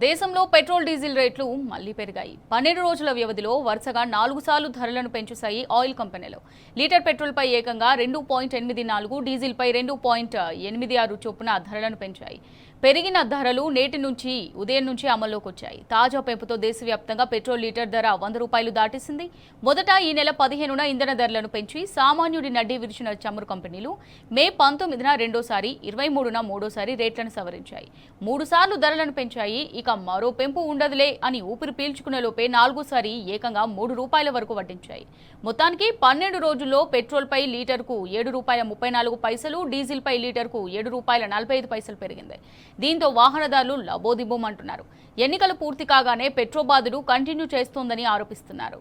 దేశంలో petrol diesel రేట్లు మళ్లీ పెరిగాయి. 12 రోజుల వ్యవధిలో వరుసగా 4 సార్లు ధరలను పెంచేశాయి ఆయిల్ కంపెనీలు. లీటర్ పెట్రోల్పై ఏకంగా 2.84, డీజిల్పై 2.86 చొప్పున ధరలను పెంచాయి. పెరిగిన ధరలు నేటి నుంచి ఉదయం నుంచి అమల్లోకి వచ్చాయి. తాజా పెంపుతో దేశవ్యాప్తంగా పెట్రోల్ లీటర్ ధర 100 రూపాయలు దాటేసింది. మొదట ఈ నెల 15న ఇంధన ధరలను పెంచి సామాన్యుడి నడ్డి విరిచిన చమురు కంపెనీలు మే 19న రెండోసారి, 23న మూడోసారి రేట్లను సవరించాయి. 3 సార్లు ధరలను పెంచాయి. ఇక మరో పెంపు ఉండదులే అని ఊపిరి పీల్చుకునే లోపే 4సారి ఏకంగా 3 రూపాయల వరకు వడ్డించాయి. మొత్తానికి 12 రోజుల్లో పెట్రోల్పై లీటర్కు 7 రూపాయల 34 పైసలు, డీజిల్పై లీటర్కు 7 రూపాయల 45 పైసలు పెరిగింది. దీంతో వాహనదారులు లబోదిబోమంటున్నారు. ఎన్నికలు పూర్తి కాగానే పెట్రోబాదులు కంటిన్యూ చేస్తోందని ఆరోపిస్తున్నారు.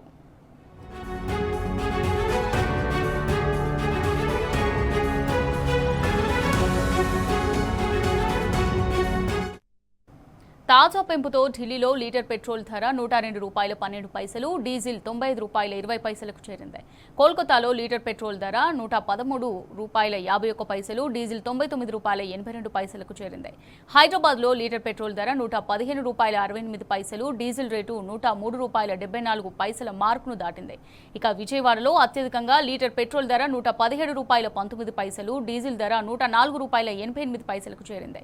తాజా పెంపుతో ఢిల్లీలో లీటర్ పెట్రోల్ ధర 102 రూపాయల 12 పైసలు, డీజిల్ 95 రూపాయల 20 పైసలకు చేరింది. కోల్కతాలో లీటర్ పెట్రోల్ ధర 113 రూపాయల 51 పైసలు, డీజిల్ 99 రూపాయల 82 పైసలకు చేరింది. హైదరాబాద్లో లీటర్ పెట్రోల్ ధర 115 రూపాయల 68 పైసలు, డీజిల్ రేటు 103 రూపాయల 74 పైసల మార్కును దాటింది. ఇక విజయవాడలో అత్యధికంగా లీటర్ పెట్రోల్ ధర 117 రూపాయల 19 పైసలు, డీజిల్ ధర 104 రూపాయల 88 పైసలకు చేరింది.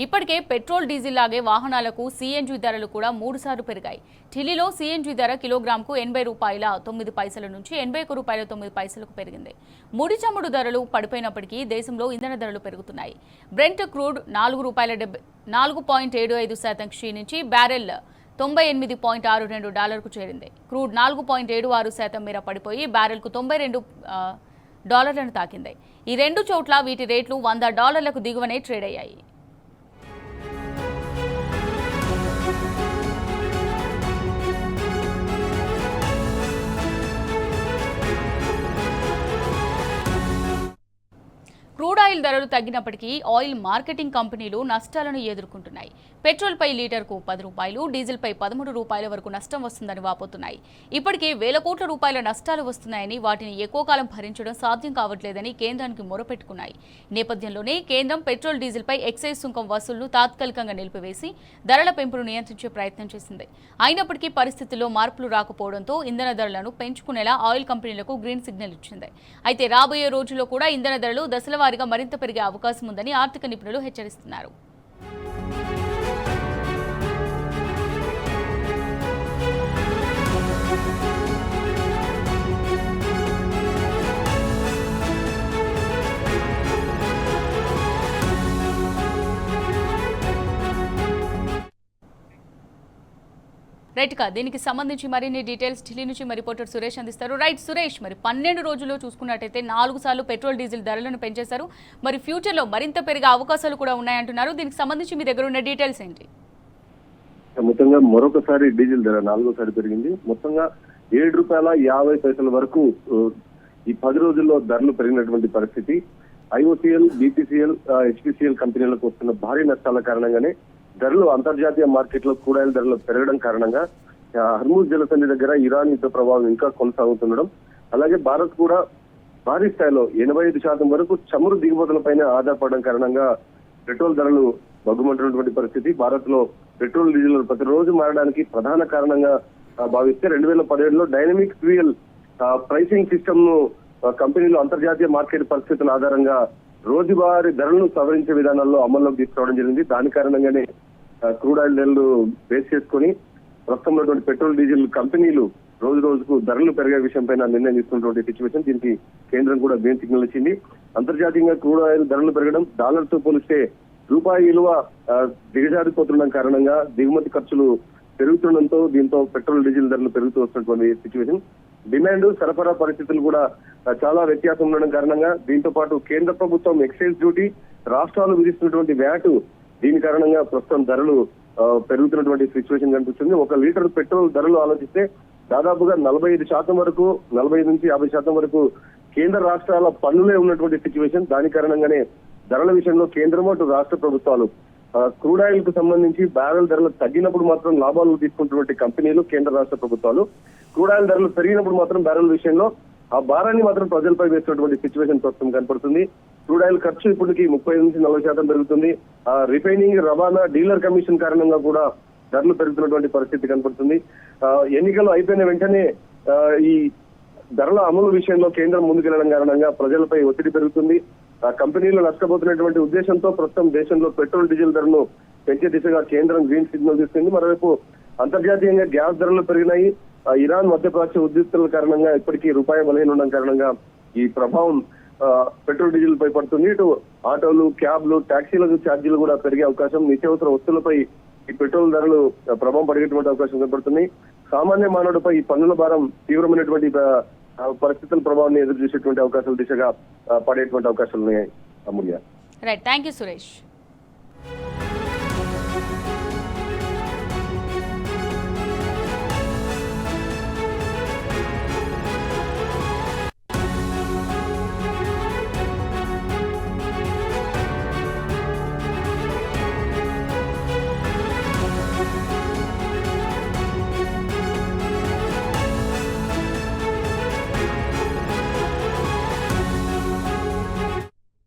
ఇప్పటికే పెట్రోల్ డీజిల్ లాగే వాహనాల సిఎన్జి ధరలు కూడా 3 సార్లు పెరిగాయి. ఢిల్లీలో సిఎన్జి ధర కిలోగ్రాముకు 80 రూపాయల 9 పైసల నుంచి 81 రూపాయల 9 పైసలకు పెరిగింది. ముడి చమురు ధరలు పడిపోయినప్పటికీ దేశంలో ఇంధన ధరలు పెరుగుతున్నాయి. బ్రెంట్ క్రూడ్ 4.75% క్షీణించి బ్యారెల్ $98.62కు చేరింది. క్రూడ్ 4.76% మేర పడిపోయి బ్యారెల్కు $92 తాకింది. ఈ రెండు చోట్ల వీటి రేట్లు $100లకు దిగువనే ట్రేడ్ అయ్యాయి. క్రూడ్ ఆయిల్ ధరలు తగ్గినప్పటికీ ఆయిల్ మార్కెటింగ్ కంపెనీలు నష్టాలను ఎదుర్కొంటున్నాయి. పెట్రోల్పై లీటర్కు 10 రూపాయలు, డీజిల్పై 13 రూపాయల వరకు నష్టం వస్తుందని వాపోతున్నాయి. ఇప్పటికే వేల కోట్ల రూపాయల నష్టాలు వస్తున్నాయని, వాటిని ఎక్కువ కాలం భరించడం సాధ్యం కావట్లేదని కేంద్రానికి మొరపెట్టుకున్నాయి. నేపథ్యంలోనే కేంద్రం పెట్రోల్ డీజిల్పై ఎక్సైజ్ సుంకం వసూళ్లు తాత్కాలికంగా నిలిపివేసి ధరల పెంపును నియంత్రించే ప్రయత్నం చేసింది. అయినప్పటికీ పరిస్థితుల్లో మార్పులు రాకపోవడంతో ఇంధన ధరలను పెంచుకునేలా ఆయిల్ కంపెనీలకు గ్రీన్ సిగ్నల్ ఇచ్చింది. అయితే రాబోయే రోజుల్లో కూడా ఇంధన ధరలు దశల మరింత పెరిగే అవకాశం ఉందని ఆర్థిక నిపుణులు హెచ్చరిస్తున్నారు. దీనికి సంబంధించి మరిన్ని డీటెయిల్స్ ఢిల్లీ నుంచి మరి రిపోర్టర్ సురేష్ అందిస్తారు. సురేష్, మరి 12 రోజుల్లో చూసుకున్నట్టయితే 4 సార్లు పెట్రోల్ డీజిల్ ధరలను పెంచేశారు. మరి ఫ్యూచర్లో మరింత పెరిగే అవకాశాలు కూడా ఉన్నాయంటున్నారు. దీనికి సంబంధించి మీ దగ్గర ఉన్న డీటెయిల్స్ ఏంటి? మొత్తంగా మరొకసారి డీజిల్ ధర 4సారి పెరిగింది. మొత్తంగా 7 రూపాయల 50 పైసల వరకు ఈ 10 రోజుల్లో ధరలు పెరిగినటువంటి పరిస్థితి. ఐఓసీఎల్, బీపీసీఎల్, హెచ్పీసీఎల్ కంపెనీలకు వస్తున్న భారీ నష్టాల కారణంగానే ధరలు అంతర్జాతీయ మార్కెట్లో క్రూడాయిల్ ధరలు పెరగడం కారణంగా హర్మూజ్ జలసంధి దగ్గర ఇరాన్ యుద్ధ ప్రభావం ఇంకా కొనసాగుతుండడం, అలాగే భారత్ కూడా భారీ స్థాయిలో 85% వరకు చమురు దిగుమతులపైన ఆధారపడడం కారణంగా పెట్రోల్ ధరలు బగ్గుమంటున్నటువంటి పరిస్థితి. భారత్ లో పెట్రోల్ డీజిల్ ప్రతిరోజు మారడానికి ప్రధాన కారణంగా భావిస్తే 2017లో డైనమిక్ ఫ్యూయల్ ప్రైసింగ్ సిస్టమ్ ను కంపెనీలు అంతర్జాతీయ మార్కెట్ పరిస్థితుల ఆధారంగా రోజువారీ ధరలను సవరించే విధానాల్లో అమల్లోకి తీసుకురావడం జరిగింది. దాని కారణంగానే క్రూడ్ ఆయిల్ ధరలు బేస్ చేసుకుని ప్రస్తుతం ఉన్నటువంటి పెట్రోల్ డీజిల్ కంపెనీలు రోజు రోజుకు ధరలు పెరిగే విషయం పైన నిర్ణయం తీసుకున్నటువంటి సిచ్యువేషన్. దీనికి కేంద్రం కూడా గ్రీన్ సిగ్నల్ ఇచ్చింది. అంతర్జాతీయంగా క్రూడ్ ఆయిల్ ధరలు పెరగడం, డాలర్ తో పోలిస్తే రూపాయి విలువ దిగజారిపోతుండడం కారణంగా దిగుమతి ఖర్చులు పెరుగుతుండడంతో దీంతో పెట్రోల్ డీజిల్ ధరలు పెరుగుతూ వస్తున్నటువంటి సిచ్యువేషన్. డిమాండ్, సరఫరా పరిస్థితులు కూడా చాలా వ్యత్యాసం ఉండడం కారణంగా దీంతో పాటు కేంద్ర ప్రభుత్వం ఎక్సైజ్ డ్యూటీ, రాష్ట్రాలు విధిస్తున్నటువంటి వ్యాట్, దీని కారణంగా ప్రస్తుతం ధరలు పెరుగుతున్నటువంటి సిచ్యువేషన్ కనిపిస్తుంది. 1 లీటర్ పెట్రోల్ ధరలు ఆలోచిస్తే దాదాపుగా 45% వరకు, 45 నుంచి 50% వరకు కేంద్ర రాష్ట్రాల పన్నులే ఉన్నటువంటి సిచ్యువేషన్. దాని కారణంగానే ధరల విషయంలో కేంద్రం అటు రాష్ట్ర ప్రభుత్వాలు క్రూడ్ ఆయిల్ కు సంబంధించి బ్యారెల్ ధరలు తగ్గినప్పుడు మాత్రం లాభాలు తీసుకుంటున్నటువంటి కంపెనీలు కేంద్ర రాష్ట్ర ప్రభుత్వాలు, క్రూడ్ ఆయిల్ ధరలు పెరిగినప్పుడు మాత్రం బ్యారెల్ విషయంలో ఆ భారాన్ని మాత్రం ప్రజలపై వేస్తున్నటువంటి సిచ్యువేషన్ ప్రస్తుతం కనపడుతుంది. క్రూడ్ ఆయిల్ ఖర్చు ఇప్పటికి 30 నుంచి 40% పెరుగుతుంది. రిఫైనింగ్, రవాణా, డీలర్ కమిషన్ కారణంగా కూడా ధరలు పెరుగుతున్నటువంటి పరిస్థితి కనపడుతుంది. ఎన్నికలు అయిపోయిన వెంటనే ఈ ధరల అమలు విషయంలో కేంద్రం ముందుకెళ్లడం కారణంగా ప్రజలపై ఒత్తిడి పెరుగుతుంది. కంపెనీలు నష్టపోతున్నటువంటి ఉద్దేశంతో ప్రస్తుతం దేశంలో పెట్రోల్ డీజిల్ ధరను పెంచే దిశగా కేంద్రం గ్రీన్ సిగ్నల్ ఇస్తుంది. మరోవైపు అంతర్జాతీయంగా గ్యాస్ ధరలు పెరిగినాయి. ఇరాన్ మధ్యప్రాచ్య ఉద్రిక్తల కారణంగా ఇప్పటికీ రూపాయి బలహీన ఉండడం కారణంగా ఈ ప్రభావం పెట్రోల్ డీజిల్ పై పడుతుంది. ఇటు ఆటోలు, క్యాబ్లు, టాక్సీలకు ఛార్జీలు కూడా పెరిగే అవకాశం, నిత్యావసర వస్తువులపై ఈ పెట్రోల్ ధరలు ప్రభావం పడేటువంటి అవకాశం కనబడుతుంది. సామాన్య మానవుడిపై ఈ పన్నుల భారం తీవ్రమైనటువంటి పరిస్థితుల ప్రభావాన్ని ఎదురు చూసేటువంటి అవకాశాల దిశగా పడేటువంటి అవకాశాలు ఉన్నాయి. Amulya. Right, thank you Suresh.